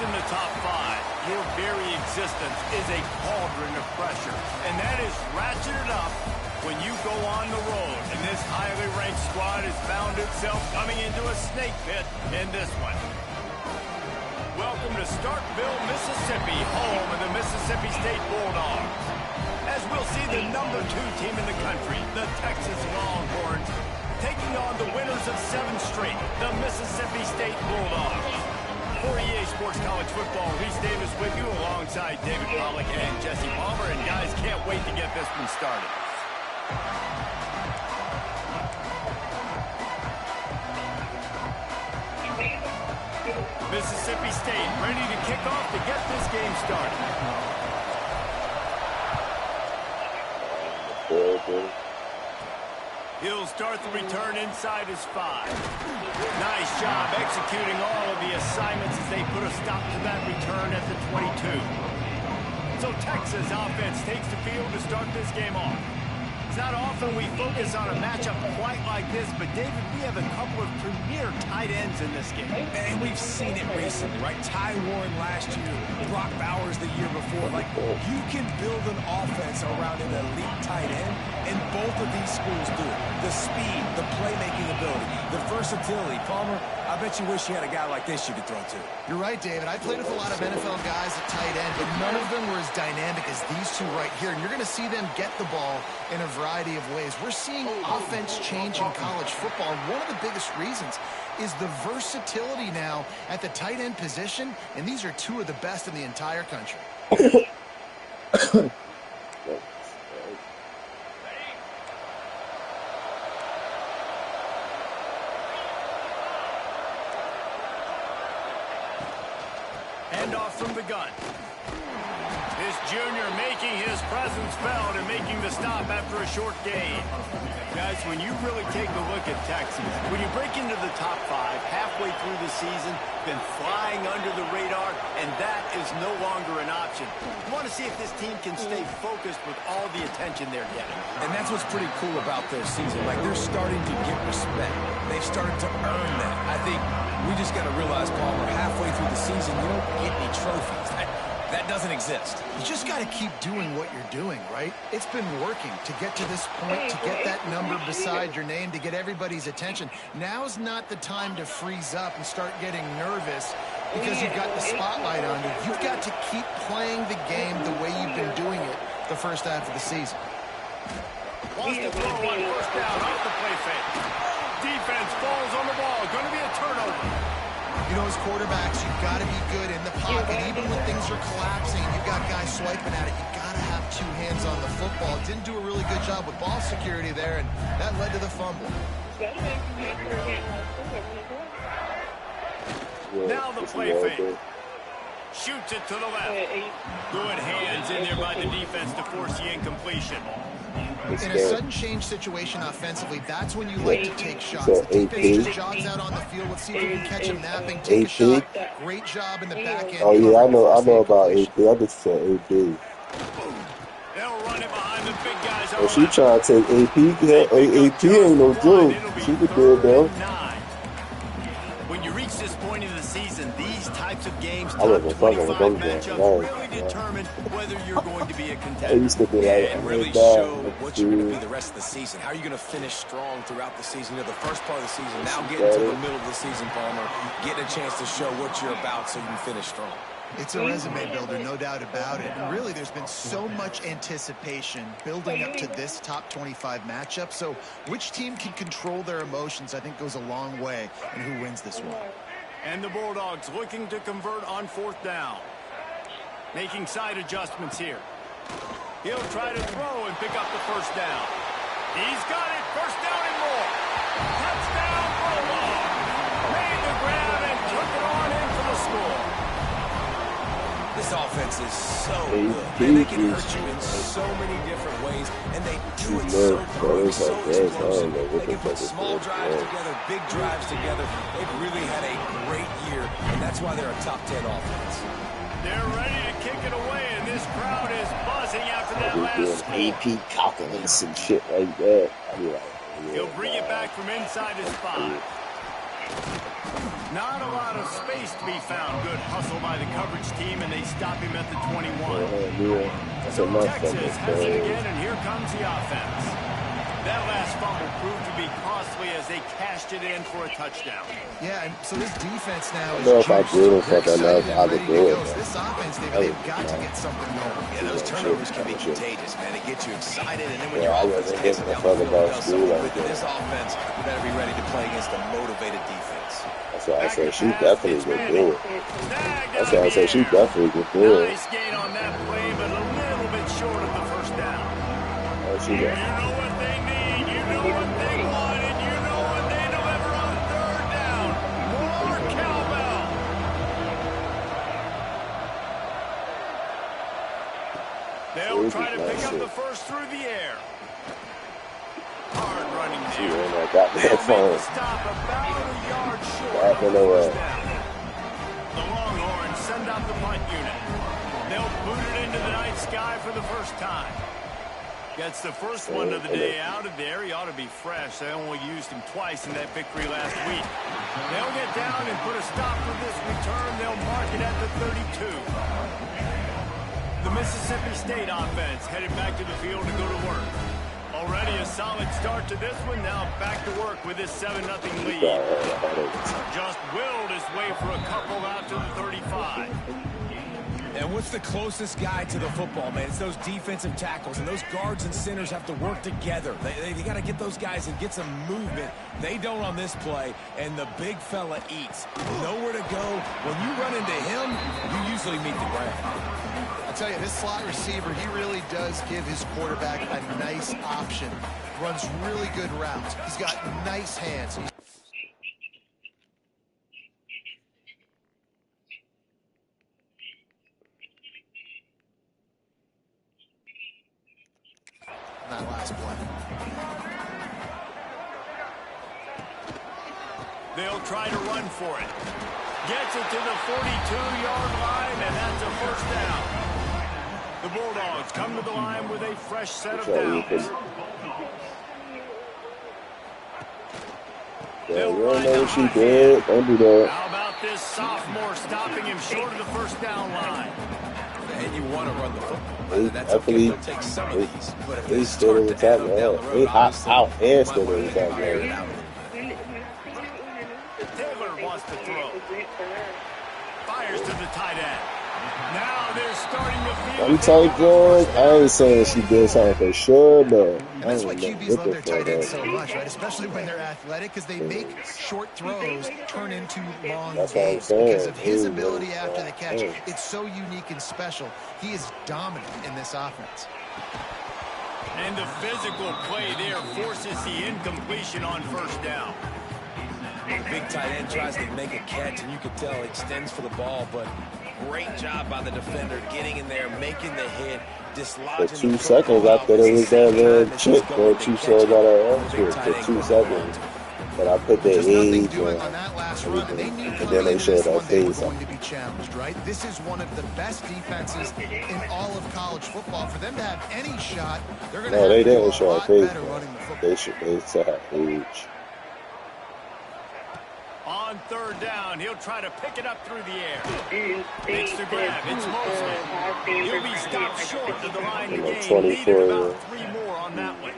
in the top 5, your very existence is a cauldron of pressure. And that is ratcheted up when you go on the road. And this highly ranked squad has found itself coming into a snake pit in this one. Welcome to Starkville, Mississippi, home of the Mississippi State Bulldogs. As we'll see the #2 team in the country, the Texas Longhorns, taking on the winners of 7 straight, the Mississippi State Bulldogs. For EA Sports College Football, Reese Davis with you alongside David Pollack and Jesse Palmer. And guys, can't wait to get this one started. Mississippi State ready to kick off to get this game started. He'll start the return inside his 5. Nice job executing all of the assignments as they put a stop to that return at the 22. So Texas offense takes the field to start this game off. It's not often we focus on a matchup quite like this, but David, we have a couple of premier tight ends in this game. And we've seen it recently, right? Ty Warren last year, Brock Bowers the year before. Like, you can build an offense around an elite tight end, and both of these schools do it. The speed, the playmaking ability, the versatility. Palmer, I bet you wish you had a guy like this you could throw to. You're right, David. I played with a lot of NFL guys at tight end, but none of them were as dynamic as these two right here. And you're going to see them get the ball in a variety of ways. We're seeing offense change in college football. And one of the biggest reasons is the versatility now at the tight end position. And these are 2 of the best in the entire country. Handoff from the gun. This junior making his presence felt and making the stop after a short gain. Guys, when you really take a look at Texas, when you break into the top 5 halfway through the season, been flying under the radar, and that is no longer an option. You want to see if this team can stay focused with all the attention they're getting. And that's what's pretty cool about their season. Like, they're starting to get respect. They've started to earn that. I think we just got to realize, Palmer, halfway through the season, you don't get any trophies. That doesn't exist. You just got to keep doing what you're doing, right? It's been working to get to this point, to get that number beside your name, to get everybody's attention. Now's not the time to freeze up and start getting nervous because you've got the spotlight on you. You've got to keep playing the game the way you've been doing it the first half of the season. Wants to throw on first down off the play fake. Defense falls on the ball. Going to be a turnover. You know, as quarterbacks, you've got to be good in the pocket. Even when things are collapsing, you've got guys swiping at it. You've got to have 2 hands on the football. Didn't do a really good job with ball security there, and that led to the fumble. Now the play fake. Shoots it to the left. Good hands in there by the defense to force the incompletion. In a sudden change situation offensively, that's when you like to take shots. The defense just jogs out on the field. Let's see if we can catch him napping, take a shot. Great job in the back end. Oh, yeah, I know about AP. I just said AP. They'll run it behind the big guys. Oh, she trying to take AP. Yeah, AP ain't no joke. She could do it, though. When you reach this point in the season, these types of games, top 25 matchups, really determine whether you're going to be a contender. It used to be like, and really show what you're going to be the rest of the season. How are you going to finish strong throughout the season? You know, the first part of the season, now getting to the middle of the season, Palmer, getting a chance to show what you're about so you can finish strong. It's a resume builder, no doubt about it. And really, there's been so much anticipation building up to this top 25 matchup. So which team can control their emotions, I think, goes a long way in who wins this one. And the Bulldogs looking to convert on 4th down. Making side adjustments here. He'll try to throw and pick up the first down. He's got it. First down and more. Touchdown, Bulldogs. Made the grab and took it on in for the score. This offense is so good, and they can hurt you in so many different ways, and they do it so quick, so explosive. They can put small drives together, big drives together. They've really had a great year, and that's why they're a top 10 offense. They're ready to kick it away, and this crowd is buzzing after that last score. AP calculus and shit like that. He'll bring it back from inside his 5. Not a lot of space to be found. Good hustle by the coverage team, and they stop him at the 21. That's So a nice Texas has it again, and here comes the offense. That last fumble proved to be costly as they cashed it in for a touchdown. Yeah, and so this defense now is if I did they're something excited else, I and would ready do to it. go. So this offense, they've got to get something going. Yeah, those turnovers can be contagious, man. They get you excited, and then when your I offense wasn't takes giving it a down the fuck field, about does school something like with it. that. This offense, you better be ready to play against a motivated defense. That's why I said she definitely could do it. That's why I said she definitely could do it. Nice gain on that play, but a little bit short of the first down. Oh, she You got know what they need, you know what they want, and you know what they deliver on third down. More cowbell. They'll try to pick up the first through the air. Hard running she there. ain't got They'll that make phone. the stop about a yard short Back of in the the way. first down. The Longhorns send out the punt unit. They'll boot it into the night sky for the first time. Gets the first one of the day out of there. He ought to be fresh. They only used him twice in that victory last week. They'll get down and put a stop to this return. They'll mark it at the 32. The Mississippi State offense headed back to the field to go to work. Already a solid start to this one. Now back to work with this 7-0 lead. Just willed his way for a couple out to the 35. And what's the closest guy to the football, man? It's those defensive tackles, and those guards and centers have to work together. They got to get those guys and get some movement. They don't on this play, and the big fella eats. Nowhere to go. When you run into him, you usually meet the ground. I'll tell you, this slot receiver, he really does give his quarterback a nice option. Runs really good routes. He's got nice hands. That last play. They'll try to run for it. Gets it to the 42-yard line, and that's a first down. The Bulldogs come to the line with a fresh set of downs. Yeah, you don't know what she did. Don't do that. How about this sophomore stopping him short of the first down line? And you want to run the football. That's Definitely, okay. They'll take some of these. But if they he's still in the start top to add them down the man. road, He hot obviously, out and you still might in the top wanna air it man. out. Taylor wants to throw. Fires to the tight end. Now they're starting to feel. I'm telling George, I ain't saying she did something for sure, but And that's why QBs love their tight ends so much, right? Especially when they're athletic, because they make short throws turn into long That's what I'm gains. saying. Because of his Ooh, ability after the catch, ooh. it's so unique and special. He is dominant in this offense. And the physical play there forces the incompletion on first down. Big tight end tries to make a catch, and you can tell he extends for the ball, but great job by the defender getting in there, making the hit, dislodging For 2 the seconds football after there was that little chip going that to you catch saw it. got her The answer big tight for end 2 going seconds. But I put the Just nothing age doing on on that last run, and they knew and coming then they into showed this that one they were face. going to be challenged, right? This is one of the best defenses in all of college football. For them to have any shot, they're going to No, they have to do didn't a show her lot face. better running the football. They said her age. On third down, he'll try to pick it up through the air. Makes the grab. It's Mosley. He'll be stopped short of the line to gain. Needed about 3 more on that one.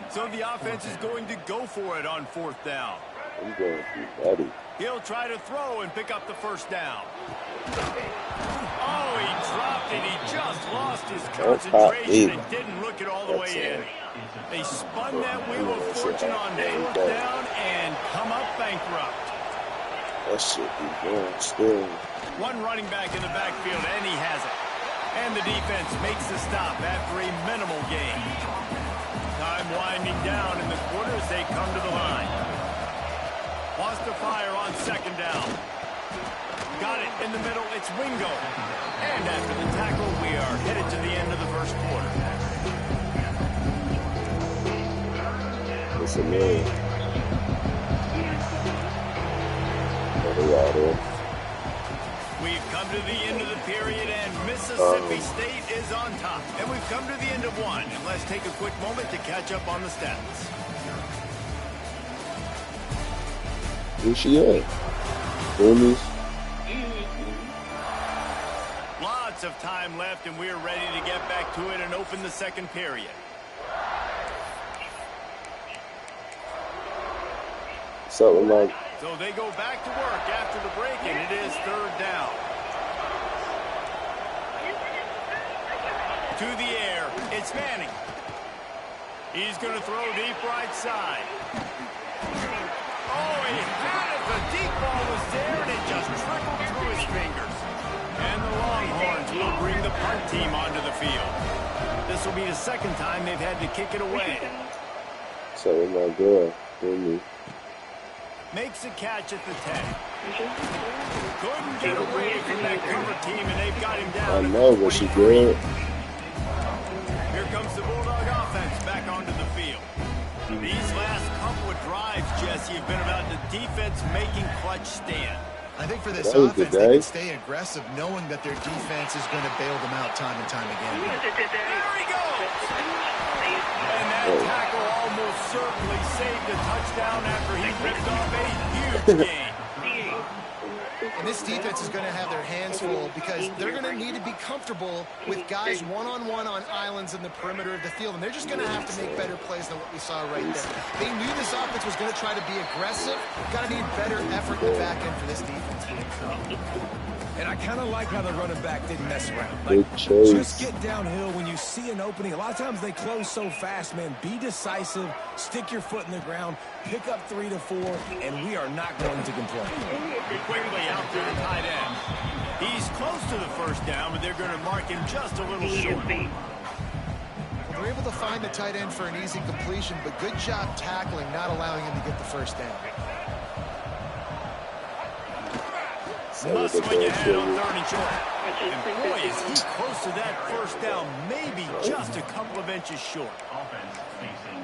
So the offense is going to go for it on fourth down. I'm going to Katty. He'll try to throw and pick up the first down. Oh, he dropped it. He just lost his concentration and didn't look it all the way in. They spun that wheel of fortune on fourth down and come up bankrupt. That shit be going still. One running back in the backfield, and he has it. And the defense makes the stop after a minimal gain. Time winding down in the quarter as they come to the line. Wants to fire on second down. Got it in the middle. It's Wingo. And after the tackle, we are headed to the end of the first quarter. It's a million. We've come to the end of the period, and Mississippi State is on top. And we've come to the end of one. And let's take a quick moment to catch up on the stats. Who she at? Finish. Lots of time left, and we're ready to get back to it and open the second period. Something like. So they go back to work after the break, and it is third down. To the air, it's Manning. He's going to throw deep right side. Oh, he had it. The deep ball was there, and it just trickled through his fingers. And the Longhorns will bring the punt team onto the field. This will be the second time they've had to kick it away. Something like that. Makes a catch at the 10. Couldn't get away from that cover team, and they've got him down. I know, but she good. Here comes the Bulldog offense back onto the field. These last couple of drives, Jesse, have been about the defense making clutch stand. I think for this offense, they can stay aggressive knowing that their defense is going to bail them out time and time again. There he goes! And that tackle almost certainly saved a touchdown after he ripped off a huge gain. And this defense is going to have their hands full because they're going to need to be comfortable with guys one-on-one on islands in the perimeter of the field. And they're just going to have to make better plays than what we saw right there. They knew this offense was going to try to be aggressive. Got to need better effort in the back end for this defense. And I kind of like how the running back didn't mess around. Like, just get downhill when you see an opening. A lot of times they close so fast, man. Be decisive, stick your foot in the ground, pick up 3 to 4, and we are not going to complain. Quickly out to the tight end. He's close to the first down, but they're going to mark him just a little short. They're able to find the tight end for an easy completion, but good job tackling, not allowing him to get the first down. Muscling ahead on 3rd and short. And boy, is he close to that first down, maybe just a couple of inches short.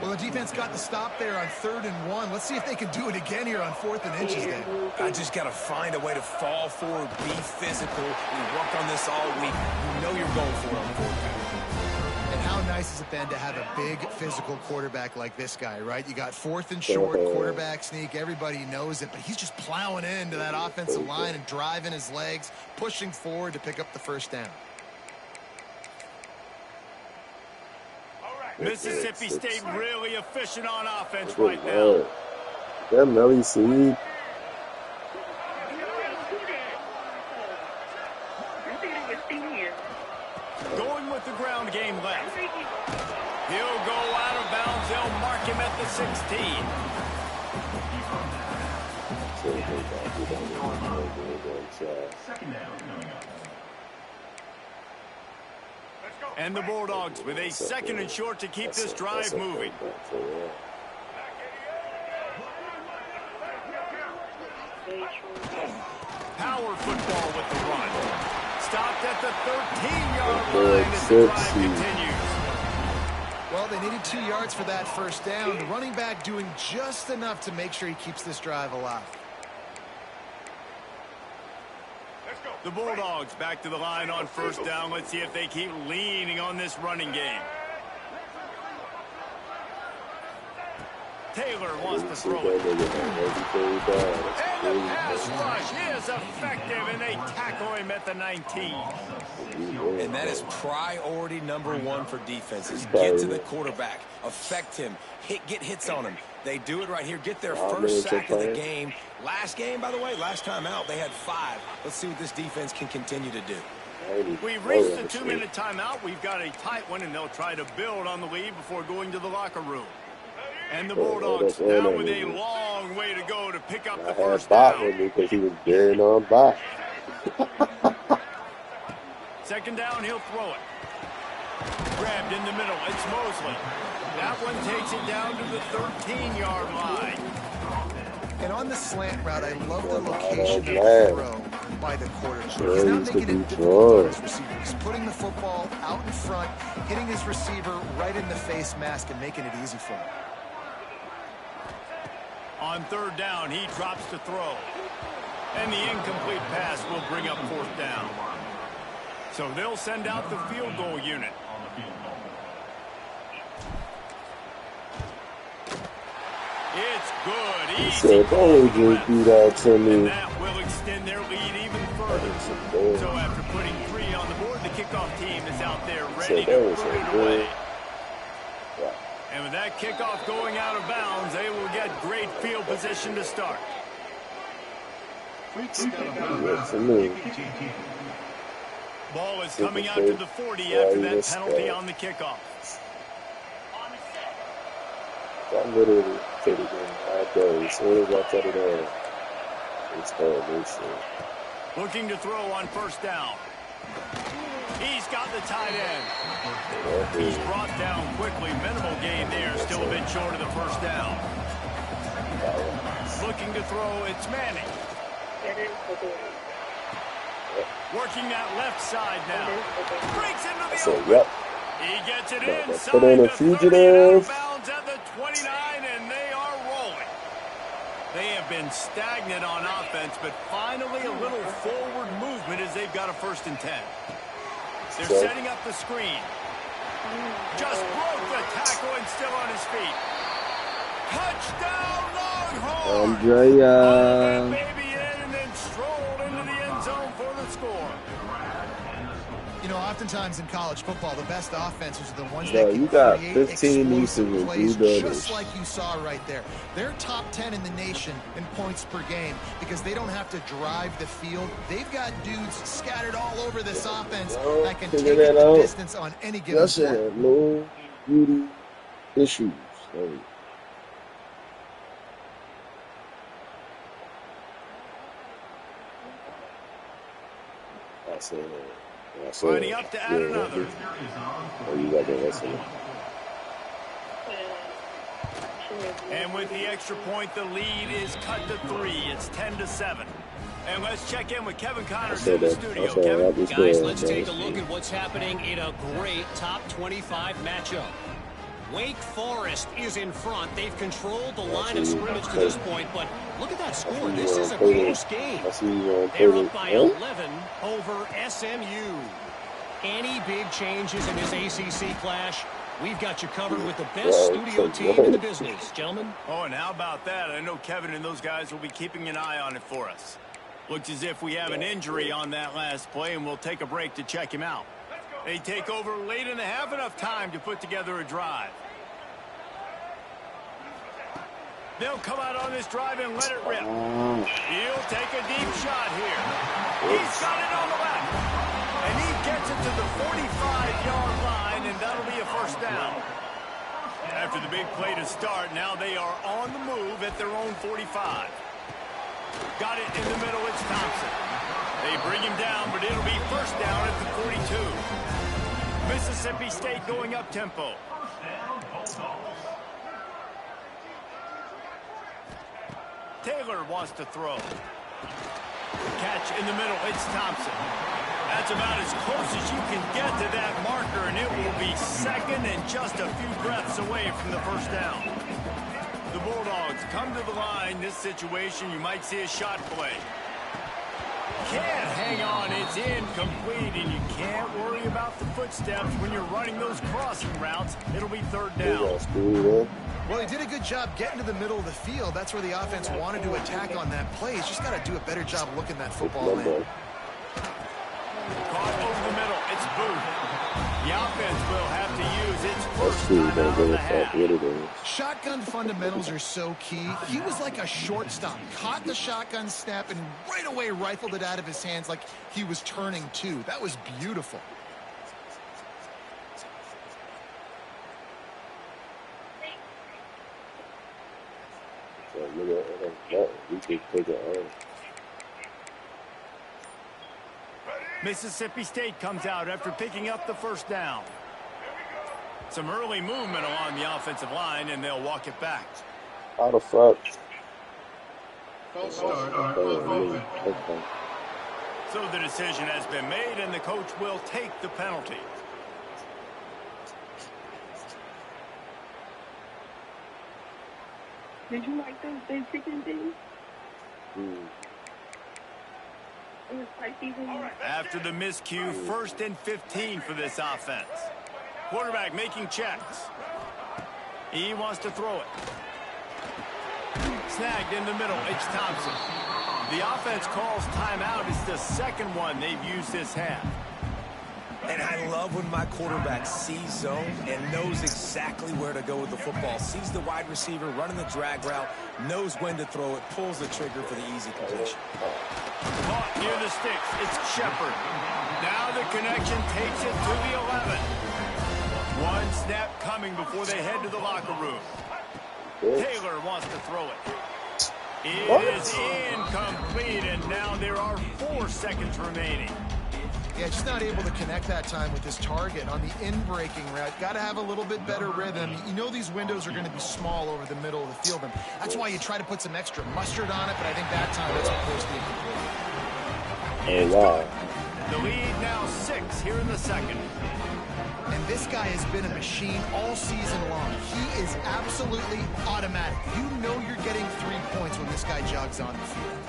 Well, the defense got the stop there on 3rd and 1. Let's see if they can do it again here on 4th and inches then. I just got to find a way to fall forward, be physical. We work on this all week. You know you're going for it on 4th down. And how nice has it been to have a big physical quarterback like this guy, right? You got 4th and short, quarterback sneak. Everybody knows it, but he's just plowing into that offensive line and driving his legs, pushing forward to pick up the first down. Mississippi State really efficient on offense right now. That Melly seed. Going with the ground game left. He'll go out of bounds. They'll mark him at the 16. And the Bulldogs with a 2nd and short to keep this drive moving. Power football with the run. Stopped at the 13-yard line as the drive continues. Well, they needed 2 yards for that first down. The running back doing just enough to make sure he keeps this drive alive. The Bulldogs back to the line on 1st down. Let's see if they keep leaning on this running game. Taylor wants to throw it. And the pass rush is effective, and they tackle him at the 19. And that is priority number 1 for defenses. Get to the quarterback, affect him, get hits on him. They do it right here. Get their first sack of the game. Last game, by the way, last time out, they had 5. Let's see what this defense can continue to do. We've reached the 2-minute timeout. We've got a tight one, and they'll try to build on the lead before going to the locker room. And the Bulldogs now with a long way to go to pick up the first down. Because he was bearing on by. 2nd down, he'll throw it. Grabbed in the middle. It's Mosley. That one takes it down to the 13-yard line. And on the slant route, I love the location of the throw by the quarterback. He's not making it difficult on his receiver. He's putting the football out in front, hitting his receiver right in the face mask and making it easy for him. On 3rd down, he drops to throw. And the incomplete pass will bring up 4th down. So they'll send out the field goal unit. It's good. He Easy said, call don't for the just do ref. that to And me. that will extend their lead even further. So after putting 3 on the board, the kickoff team is out there ready to put it away. And with that kickoff going out of bounds, they will get great field position to start. Ball is coming out to the 40 after that penalty on the kickoff. I literally could have been right there. As soon as I cut it on, it's horrible. Looking to throw on first down. He's got the tight end. He's brought down quickly. Minimal gain there. Still a bit short of the first down. Looking to throw. It's Manning. Working that left side now. Breaks into the open. He gets it inside Put in a the 30 and out fugitive. of bounds at the 29, and they are rolling. They have been stagnant on offense, but finally a little forward movement as they've got a 1st and 10. They're setting up the screen. Just broke the tackle and still on his feet. Touchdown, Longhorns! Andrea. Baby in and then strolled into the end zone for the score. You know, oftentimes in college football, the best offenses are the ones Yo, that can you got create 15 explosive nieces plays, and you just like you saw right there. They're top 10 in the nation in points per game because they don't have to drive the field. They've got dudes scattered all over this offense that can take it the distance on any given Russia play. had no beauty issues. I said, Lining up to add another. Oh, you got that lesson. And with the extra point, the lead is cut to 3. It's 10-7. And let's check in with Kevin Connors in the studio. Kevin? Guys, let's take a look at what's happening in a great top 25 matchup. Wake Forest is in front. They've controlled the line of scrimmage to this point, but look at that score. This is a close game. They're up by 11 over SMU. Any big changes in this ACC clash, we've got you covered with the best studio team in the business, gentlemen. Oh, and how about that? I know Kevin and those guys will be keeping an eye on it for us. Looks as if we have an injury on that last play, and we'll take a break to check him out. They take over late in the half, enough time to put together a drive. They'll come out on this drive and let it rip. He'll take a deep shot here. He's got it on the left. And he gets it to the 45-yard line, and that'll be a 1st down. After the big play to start, now they are on the move at their own 45. Got it in the middle, it's Thompson. They bring him down, but it'll be 1st down at the 42. Mississippi State going up tempo. Taylor wants to throw. Catch in the middle, it's Thompson. That's about as close as you can get to that marker, and it will be 2nd and just a few breaths away from the 1st down. The Bulldogs come to the line. This situation, you might see a shot play. Can't hang on, it's incomplete, and you can't worry about the footsteps when you're running those crossing routes. It'll be 3rd down. Well, he did a good job getting to the middle of the field. That's where the offense wanted to attack on that play. He's just got to do a better job looking that football in. Caught over the middle. It's Booth. The offense will have to use its first time out of the half. Shotgun fundamentals are so key. He was like a shortstop. Caught the shotgun snap and right away rifled it out of his hands like he was turning 2. That was beautiful. Mississippi State comes out after picking up the 1st down. Some early movement along the offensive line, and they'll walk it back. How the fuck? So the decision has been made, and the coach will take the penalty. Did you like those big chicken things? It was spicy. After the miscue, 1st and 15 for this offense. Quarterback making checks. He wants to throw it. snagged in the middle. It's Thompson. The offense calls timeout. It's the second one they've used this half. And I love when my quarterback sees zone and knows exactly where to go with the football. Sees the wide receiver running the drag route, knows when to throw it, pulls the trigger for the easy completion. Caught near the sticks. It's Shepard. Now the connection takes it to the 11. One snap coming before they head to the locker room. Taylor wants to throw it. It is incomplete, and now there are 4 seconds remaining. Yeah, just not able to connect that time with his target on the in-breaking route. Got to have a little bit better rhythm. You know these windows are going to be small over the middle of the field, and that's why you try to put some extra mustard on it, but I think that time that's what forced the incomplete. It's good. The lead now 6 here in the second. And this guy has been a machine all season long. He is absolutely automatic. You know you're getting 3 points when this guy jogs on the field.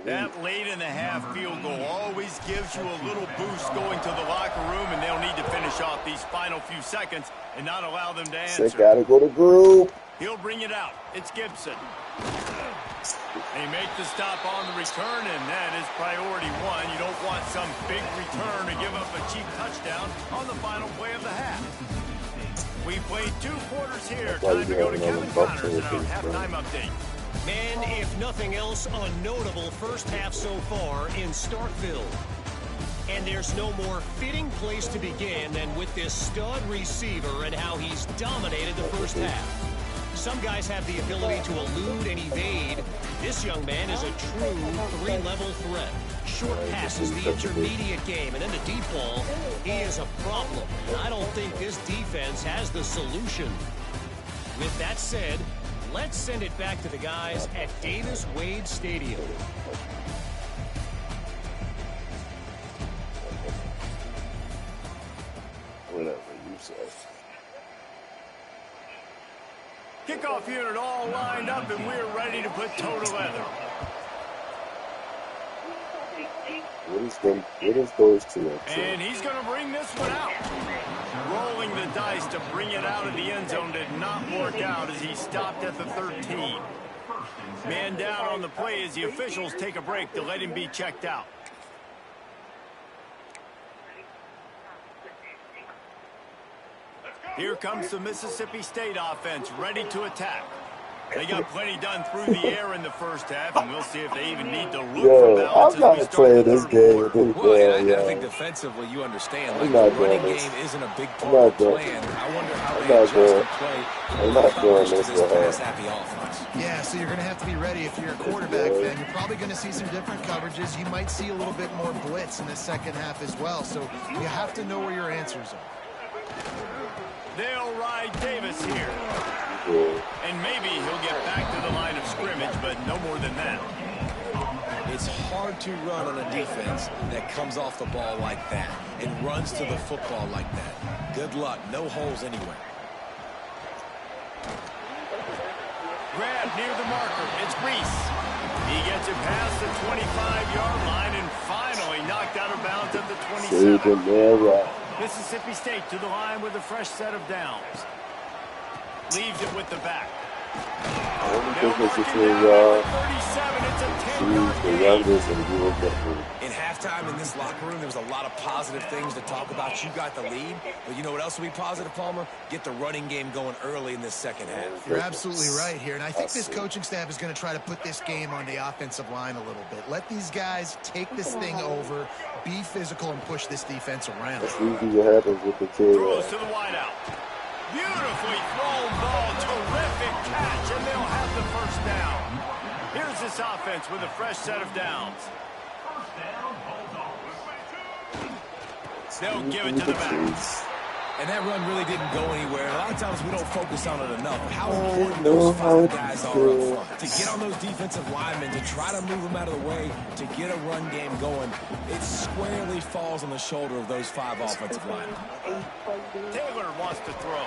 That late in the half field goal always gives you a little boost going to the locker room, and they'll need to finish off these final few seconds and not allow them to answer. They gotta go to group. He'll bring it out. It's Gibson. They make the stop on the return, and that is priority 1. You don't want some big return to give up a cheap touchdown on the final play of the half. We played 2 quarters here. Time to go to Kevin Connors in our halftime update. Man, if nothing else, a notable first half so far in Starkville. And there's no more fitting place to begin than with this stud receiver and how he's dominated the first half. Some guys have the ability to elude and evade. This young man is a true 3-level threat. Short passes, the intermediate game, and then the deep ball, he is a problem. And I don't think this defense has the solution. With that said, let's send it back to the guys at Davis-Wade Stadium. Whatever you say. Kickoff unit all lined up, and we're ready to put toe to leather. What is those two? And he's going to bring this one out. Rolling the dice to bring it out of the end zone did not work out as he stopped at the 13. Man down on the play as the officials take a break to let him be checked out. Here comes the Mississippi State offense, ready to attack. They got plenty done through the air in the first half, and we'll see if they even need to root for balance I'm not playing this game. I think defensively, you understand. Like, the running game isn't a big part of the plan. I wonder how they adjust the play. I'm not doing this pass-happy offense. Yeah, so you're going to have to be ready if you're a quarterback then. You're probably going to see some different coverages. You might see a little bit more blitz in the second half as well. So you have to know where your answers are. They'll ride Davis here. And maybe he'll get back to the line of scrimmage, but no more than that. It's hard to run on a defense that comes off the ball like that and runs to the football like that. Good luck. No holes anywhere. Grab near the marker. It's Reese. He gets it past the 25-yard line and finally knocked out of bounds at the 27. Mississippi State to the line with a fresh set of downs. Leaves it with the back. In halftime in this locker room, there was a lot of positive things to talk about. You got the lead, but you know what else will be positive, Palmer? Get the running game going early in this second half. You're absolutely right here, and I think this coaching staff is going to try to put this game on the offensive line a little bit. Let these guys take this thing over, be physical, and push this defense around. That's usually what happens with the kid. Throws to the wideout. Beautifully thrown ball. Terrific catch, and they'll have the first down. Here's this offense with a fresh set of downs. They'll give it to the back. And that run really didn't go anywhere. A lot of times we don't focus on it enough. How important those 5 guys are up front. To get on those defensive linemen, to try to move them out of the way, to get a run game going, it squarely falls on the shoulder of those 5 offensive linemen. Taylor wants to throw.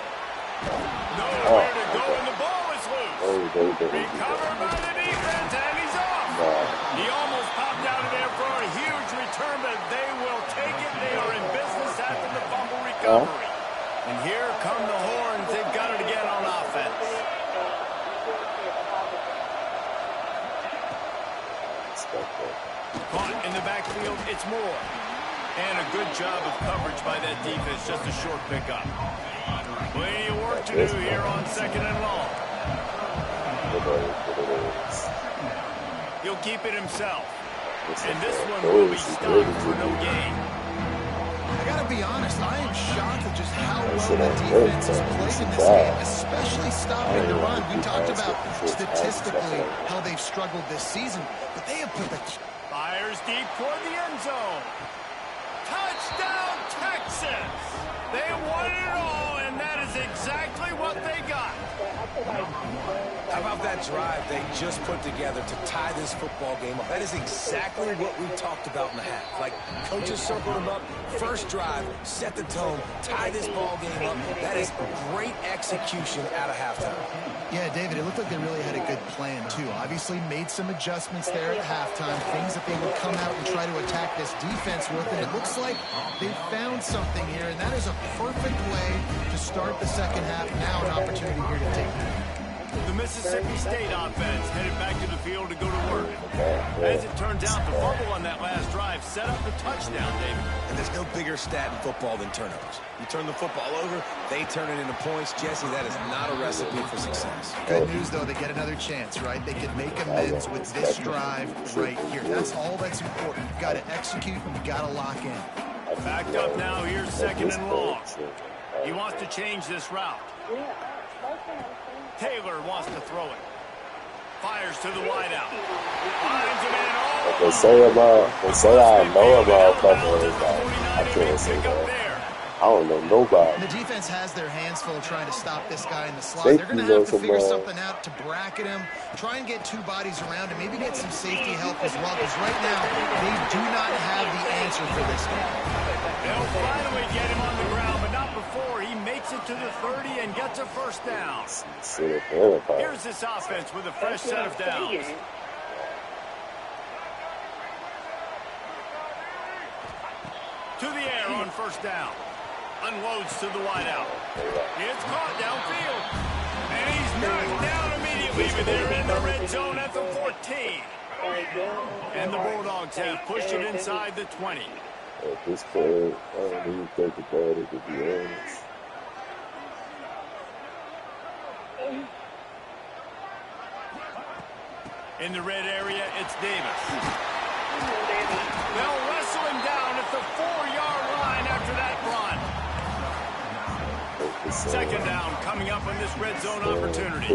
Nowhere to go, and the ball is loose. Recovered by the defense, and he's off. He almost popped out of there for a huge return, but they will take it. They are in business after the fumble recovery. And here come the horns. They've got it again on offense. Caught in the backfield, it's Moore. And a good job of coverage by that defense, just a short pickup. Plenty of work to do here on 2nd and long. He'll keep it himself. And this one will be stopped for no gain. I gotta be honest, I am shocked at just how well the defense has played in this game, especially stopping the run. We talked about statistically how they've struggled this season, but they have put the... Fires deep toward the end zone. Touchdown, Texas! They won it all, and that is exactly what they got. How about that drive they just put together to tie this football game up? That is exactly what we talked about in the half. Like, coaches circled them up, first drive, set the tone, tie this ball game up. That is great execution out of halftime. Yeah, David, it looked like they really had a good plan, too. Obviously made some adjustments there at halftime, things that they would come out and try to attack this defense with, and it looks like they found something here, and that is a perfect way to start the second half. Now an opportunity here to take it. The Mississippi State offense headed back to the field to go to work. As it turns out, the fumble on that last drive set up the touchdown, David. And there's no bigger stat in football than turnovers. You turn the football over, they turn it into points. Jesse, that is not a recipe for success. Good news, though, they get another chance, right? They can make amends with this drive right here. That's all that's important. You've got to execute, you've got to lock in. Backed up now, here's 2nd and long. He wants to change this route. Taylor wants to throw it. Fires to the wideout. Finds him in. Oh! They say I know about fucking I can't say that. I don't know nobody. The defense has their hands full trying to stop this guy in the slot. They're going to have to figure something out to bracket him, try and get 2 bodies around him, maybe get some safety help as well, because right now they do not have the answer for this guy. They'll finally get him on the ground, but not before he makes it to the 30 and gets a first down. Here's this offense with a fresh set of downs. To the air on first down. Unloads to the wideout. It's caught downfield. And he's knocked down immediately, but they're in the red zone at the 14. And the Bulldogs have pushed it inside the 20. At this point, I don't even think about it, to be honest. In the red area, it's Davis. They'll wrestle him down at the 4-yard line after that run. 2nd down coming up on this red zone opportunity.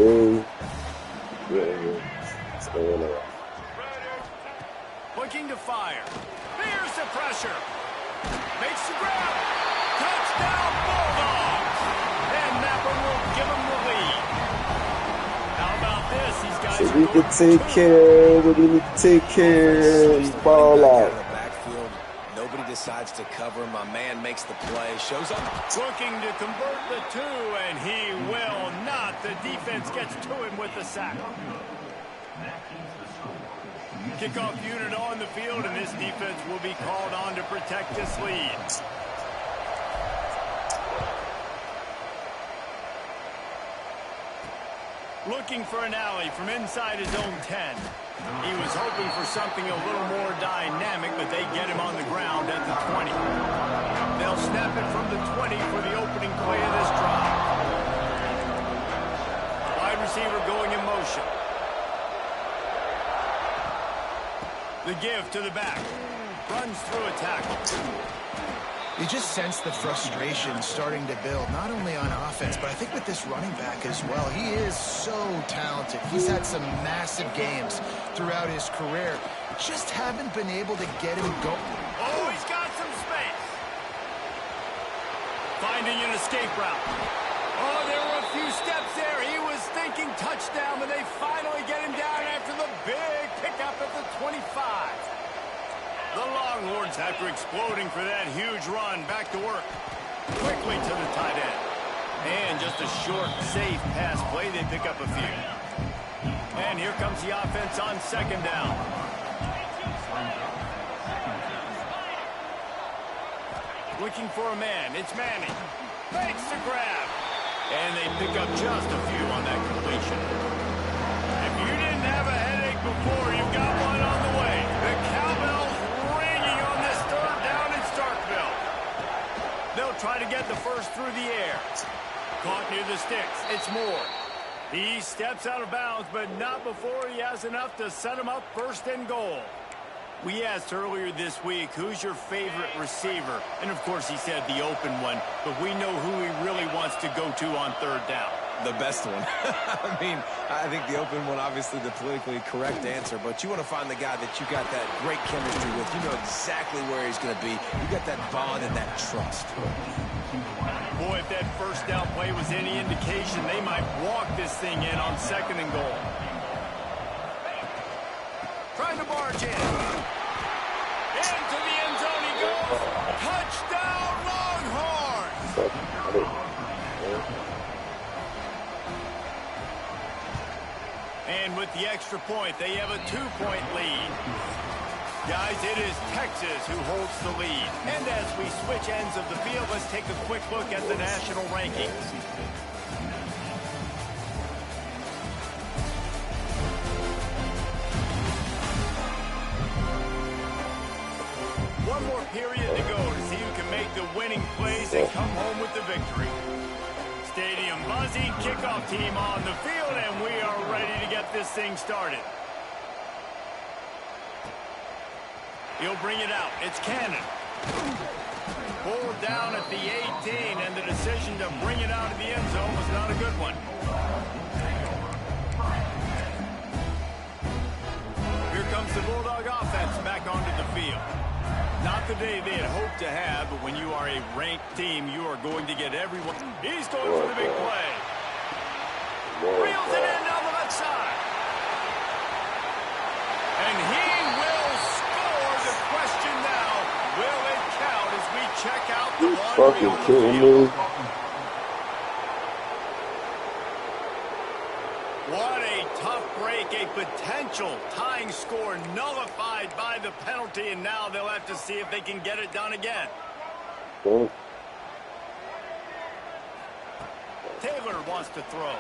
Looking to fire. Here's the pressure. Makes the grab. Touchdown Bulldogs. And that one will give them the lead. How about this? These guys so we can take care. We need to take care. Ball out. Nobody decides to cover. My man makes the play. Shows up. Looking to convert the 2, and he will not. The defense gets to him with the sack. Kickoff unit on the field, and this defense will be called on to protect this lead. Looking for an alley from inside his own 10. He was hoping for something a little more dynamic, but they get him on the ground at the 20. They'll snap it from the 20 for the opening play of this drive. Wide receiver going in motion. The give to the back. Runs through a tackle. You just sense the frustration starting to build, not only on offense, but I think with this running back as well. He is so talented. He's had some massive games throughout his career. Just haven't been able to get him going. Oh, he's got some space. Finding an escape route. Oh, there were a few steps there. He was thinking touchdown, but they finally get him down after the big pickup at the 25. The Longhorns, after exploding for that huge run, back to work. Quickly to the tight end. And just a short, safe pass play. They pick up a few. And here comes the offense on second down. Looking for a man. It's Manning. Makes the grab. And they pick up just a few on that completion. If you didn't have a headache before, you've got one on the way. The cowbell's ringing on this third down in Starkville. They'll try to get the first through the air. Caught near the sticks. It's Moore. He steps out of bounds, but not before he has enough to set him up first and goal. We asked earlier this week, who's your favorite receiver? And, of course, he said the open one, but we know who he really wants to go to on third down. The best one. I mean, I think the open one, obviously the politically correct answer, but you want to find the guy that you got that great chemistry with. You know exactly where he's going to be. You got that bond and that trust. Boy, if that first down play was any indication, they might walk this thing in on second and goal. Trying to barge in. Into the end zone he goes. Touchdown, Longhorns! And with the extra point, they have a 2-point lead. Guys, it is Texas who holds the lead. And as we switch ends of the field, let's take a quick look at the national rankings. One more period to go to see who can make the winning plays and come home with the victory. Stadium buzzing, kickoff team on the field, and we are ready to get this thing started. He'll bring it out. It's Cannon. Pulled down at the 18, and the decision to bring it out of the end zone was not a good one. Here comes the Bulldog offense back onto the field. Not the day they had hoped to have, but when you are a ranked team, you are going to get everyone. He's going for the big play. Reels it in down the left side. And he will score. The question now, will it count as we check out the laundry on the field? What a tough break, a potential tying score nullified by the penalty, and now they'll have to see if they can get it done again. Taylor wants to throw.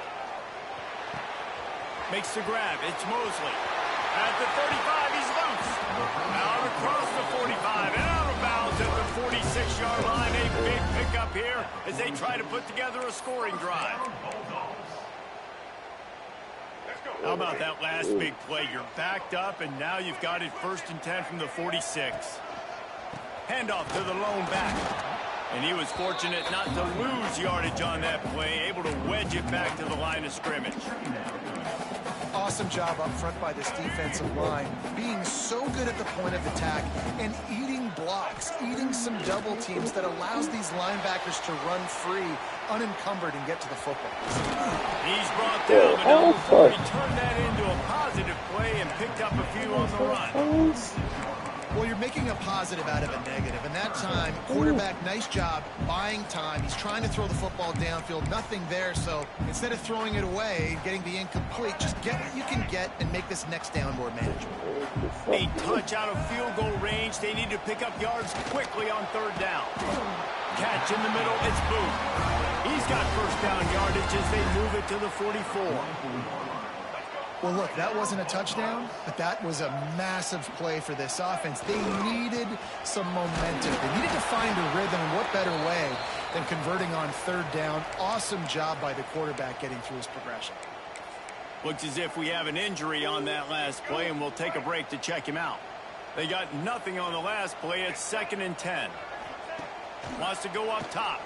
Makes the grab. It's Mosley. At the 35, he's loose. Out across the 45 and out of bounds at the 46-yard line. A big pickup here as they try to put together a scoring drive. How about that last big play? You're backed up, and now you've got it 1st and 10 from the 46. Handoff to the lone back. And he was fortunate not to lose yardage on that play, able to wedge it back to the line of scrimmage. Awesome job up front by this defensive line, being so good at the point of attack and eating blocks, eating some double teams that allows these linebackers to run free, unencumbered, and get to the football. He's brought down, but number 40 turned that into a positive play and picked up a few on the run. Well, you're making a positive out of a negative, and that time, quarterback, nice job, buying time. He's trying to throw the football downfield, nothing there, so instead of throwing it away, getting the incomplete, just get what you can get and make this next down more manageable. A touch out of field goal range. They need to pick up yards quickly on third down. Catch in the middle, it's Booth. He's got first down yardage as they move it to the 44. Well, look, that wasn't a touchdown, but that was a massive play for this offense. They needed some momentum. They needed to find a rhythm, and what better way than converting on third down. Awesome job by the quarterback getting through his progression. Looks as if we have an injury on that last play, and we'll take a break to check him out. They got nothing on the last play. It's 2nd and 10. Wants to go up top.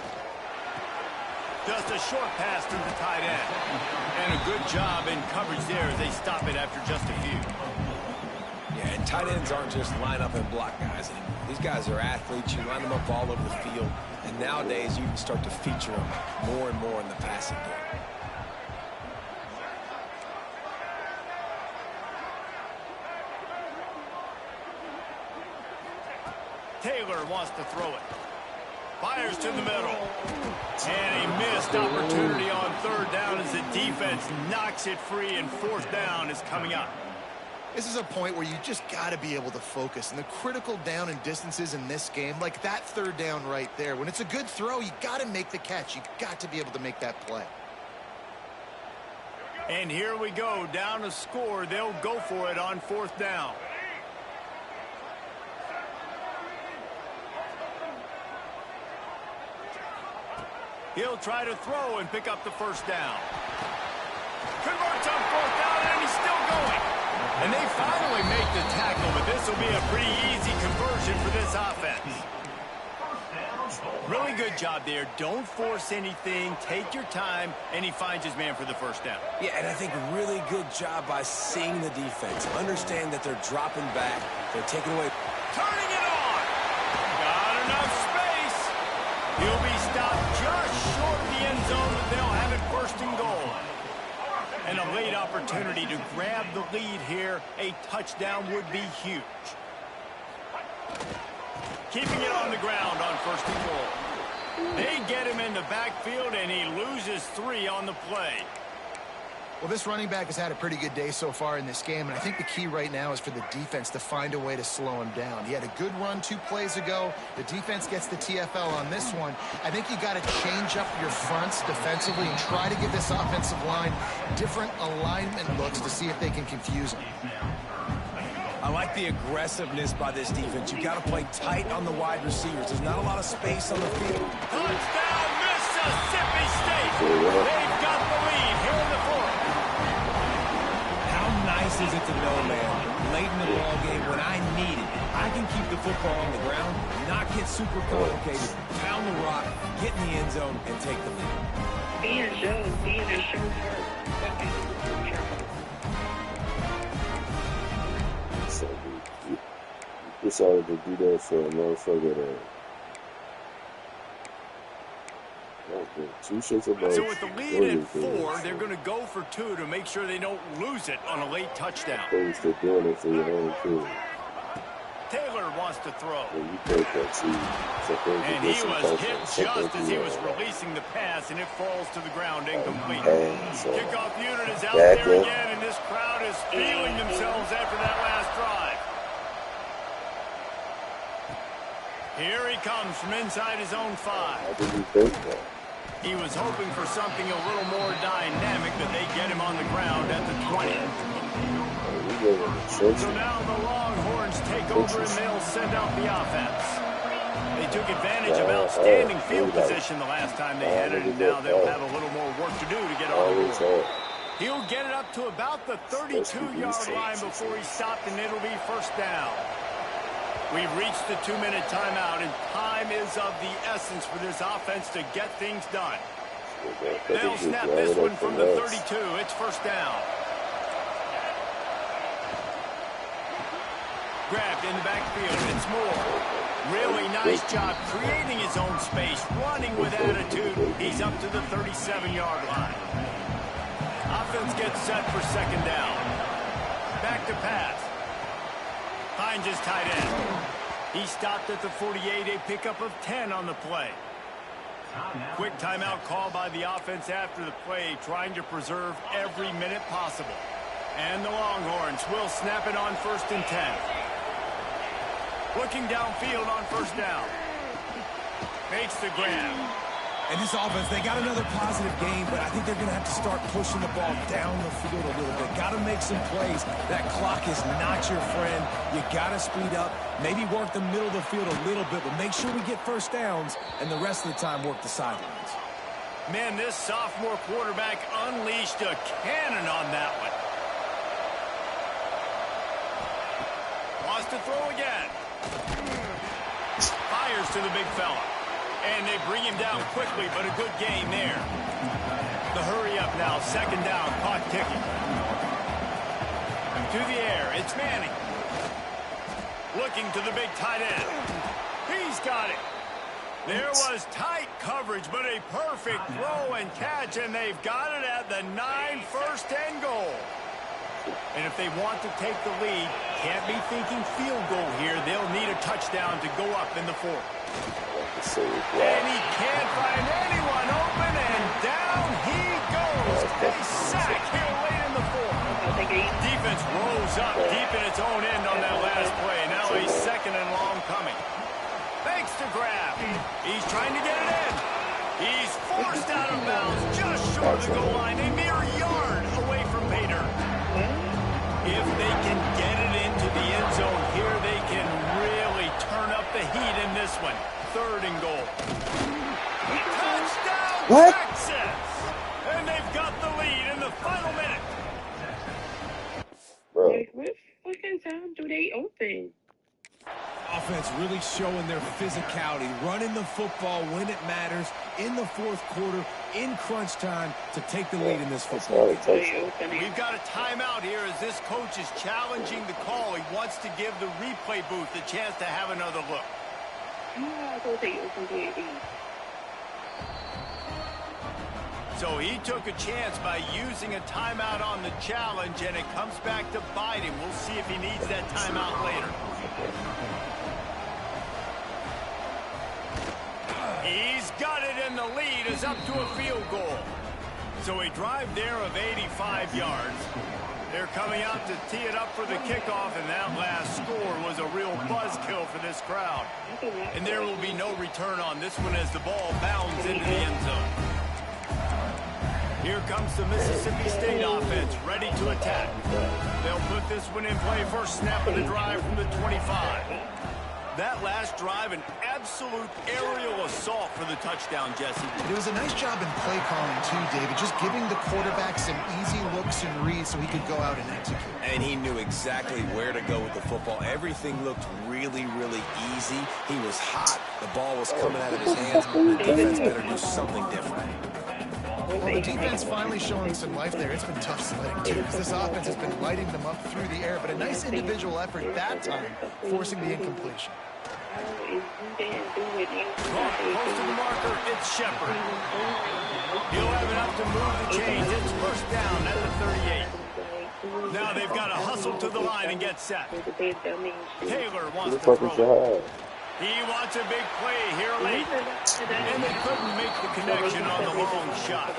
Just a short pass to the tight end. And a good job in coverage there as they stop it after just a few. Yeah, and tight ends aren't just line up and block guys anymore. These guys are athletes. You line them up all over the field. And nowadays, you can start to feature them more and more in the passing game. Taylor wants to throw it. Fires to the middle. And a missed opportunity on third down as the defense knocks it free, and fourth down is coming up. This is a point where you just got to be able to focus. And the critical down and distances in this game, like that third down right there, when it's a good throw, you got to make the catch. You got to be able to make that play. And here we go, down to score. They'll go for it on fourth down. He'll try to throw and pick up the first down. Converts on fourth down, and he's still going. And they finally make the tackle, but this will be a pretty easy conversion for this offense. Really good job there. Don't force anything. Take your time, and he finds his man for the first down. Yeah, and I think really good job by seeing the defense. Understand that they're dropping back. They're taking away. Turning it on. Got enough space. He'll be stopped just short of the end zone, but they'll have it first and goal. And a late opportunity to grab the lead here. A touchdown would be huge. Keeping it on the ground on first and goal. They get him in the backfield, and he loses 3 on the play. Well, this running back has had a pretty good day so far in this game, and I think the key right now is for the defense to find a way to slow him down. He had a good run 2 plays ago. The defense gets the TFL on this one. I think you got to change up your fronts defensively and try to give this offensive line different alignment looks to see if they can confuse him. I like the aggressiveness by this defense. You got to play tight on the wide receivers. There's not a lot of space on the field. Touchdown, Mississippi State. They've got the lead here in the fourth. How nice is it to know, man, late in the ball game when I need it, I can keep the football on the ground, not get super complicated, pound the rock, get in the end zone, and take the lead. Being a show hurt. So we decided to do that for a motherfucker that So with the lead at 4, they're going to go for 2 to make sure they don't lose it on a late touchdown. They're doing it for your own team. Taylor wants to throw. And you take that too. And he was hit just as he was releasing the pass, and it falls to the ground incomplete. Kickoff unit is out there again, and this crowd is feeling themselves after that last drive. Here he comes from inside his own 5. How did you think that? He was hoping for something a little more dynamic, but they get him on the ground at the 20. So now the Longhorns take over and they'll send out the offense. They took advantage of outstanding field position the last time they had it, and now they'll have a little more work to do to get on the board. He'll get it up to about the 32-yard line before he's stopped, and it'll be first down. We've reached the 2-minute timeout, and time is of the essence for this offense to get things done. They'll snap this one from the 32. It's first down. Grabbed in the backfield. It's Moore. Really nice job creating his own space, running with attitude. He's up to the 37-yard line. Offense gets set for second down. Back to pass. Finds his tight end. He stopped at the 48, a pickup of 10 on the play. Quick timeout call by the offense after the play, trying to preserve every minute possible. And the Longhorns will snap it on first and 10. Looking downfield on first down. Makes the grab. And this offense, they got another positive game, but I think they're going to have to start pushing the ball down the field a little bit. Got to make some plays. That clock is not your friend. You got to speed up, maybe work the middle of the field a little bit, but make sure we get first downs, and the rest of the time work the sidelines. Man, this sophomore quarterback unleashed a cannon on that one. Wants to throw again. Fires to the big fella. And they bring him down quickly, but a good gain there. The hurry up now, second down, clock ticking. To the air, it's Manning. Looking to the big tight end. He's got it. There was tight coverage, but a perfect throw and catch, and they've got it at the 9, first and goal. And if they want to take the lead, can't be thinking field goal here. They'll need a touchdown to go up in the fourth. And he can't find anyone open, and down he goes. A sack here late in the fourth. Defense rose up deep in its own end on that last play. Now a second and long coming. Thanks to grab. He's trying to get it in. He's forced out of bounds just short of the goal line, a mere yard away from Bader. If they can get it into the end zone here, they can really turn up the heat in this one. Third and goal. Touchdown, Texas! And they've got the lead in the final minute. Like, what fucking time do they open? Offense really showing their physicality, running the football when it matters, in the fourth quarter, in crunch time, to take the lead in this football game. We've got a timeout here as this coach is challenging the call. He wants to give the replay booth a chance to have another look. So he took a chance by using a timeout on the challenge, and it comes back to bite him. We'll see if he needs that timeout later. He's got it, and the lead is up to a field goal. So a drive there of 85 yards. They're coming out to tee it up for the kickoff, and that last score was a real buzzkill for this crowd. And there will be no return on this one as the ball bounds into the end zone. Here comes the Mississippi State offense, ready to attack. They'll put this one in play, first snap of the drive from the 25. That last drive, an absolute aerial assault for the touchdown, Jesse. It was a nice job in play calling, too, David, just giving the quarterback some easy looks and reads so he could go out and execute. And he knew exactly where to go with the football. Everything looked really, really easy. He was hot. The ball was coming out of his hands. The defense better do something different. Well, the defense finally showing some life there. It's been tough sledding, too, because this offense has been lighting them up through the air, but a nice individual effort that time, forcing the incompletion. Close to the marker, it's Shepard. He'll have enough to move the chains. It's first down at the 38. Now they've got to hustle to the line and get set. Taylor wants to throw. He wants a big play here late. And they couldn't make the connection on the long shot.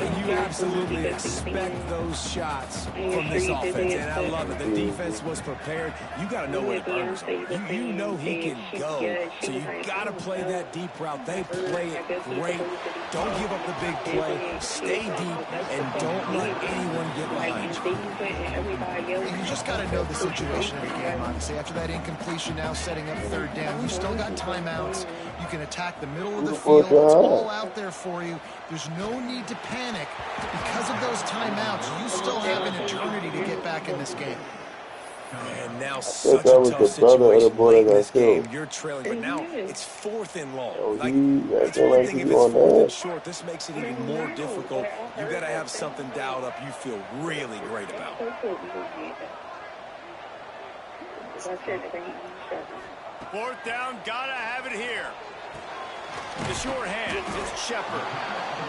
And you absolutely expect those shots from this offense, and I love it. The defense was prepared. You got to know where the burners are. You know he can go, so you got to play that deep route. They play it great. Don't give up the big play. Stay deep, and don't let anyone get behind you. And you just got to know the situation of the game, honestly. After that incompletion, now setting up third down, you've still got timeouts. You can attack the middle of the field. It's all out there for you. There's no need to panic. Because of those timeouts, you still have an eternity to get back in this game. And now such a tough situation late in this game. You're trailing, but now it's fourth and long. It's one thing if it's fourth and short. This makes it even more difficult. You got to have something dialed up you feel really great about. Fourth down, gotta have it here. The short hands, it's Shepard.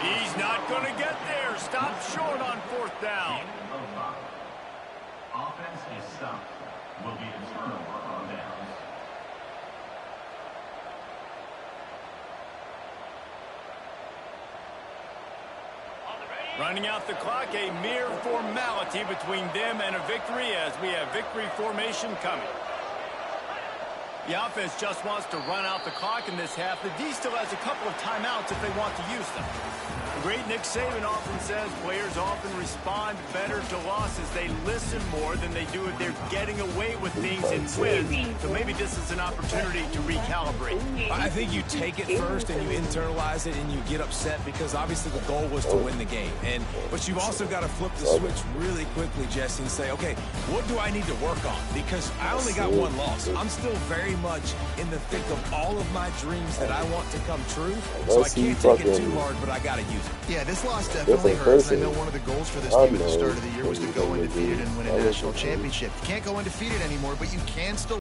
He's not going to get there. Stop short on fourth down. Offense is stopped. Will be a turnover on downs. Running out the clock, a mere formality between them and a victory as we have victory formation coming. The offense just wants to run out the clock in this half. The D still has a couple of timeouts if they want to use them. The great Nick Saban often says players often respond better to losses. They listen more than they do if they're getting away with things in wins. So maybe this is an opportunity to recalibrate. I think you take it first and you internalize it and you get upset because obviously the goal was to win the game. But you've also got to flip the switch really quickly, Jesse, and say, okay, what do I need to work on? Because I only got one loss. I'm still very very much in the thick of all of my dreams that I want to come true. So I can't take it too hard, but I got to use it. Yeah, this loss definitely hurts. I know one of the goals for this team at the start of the year was to go undefeated and win a national championship. You can't go undefeated anymore, but you can still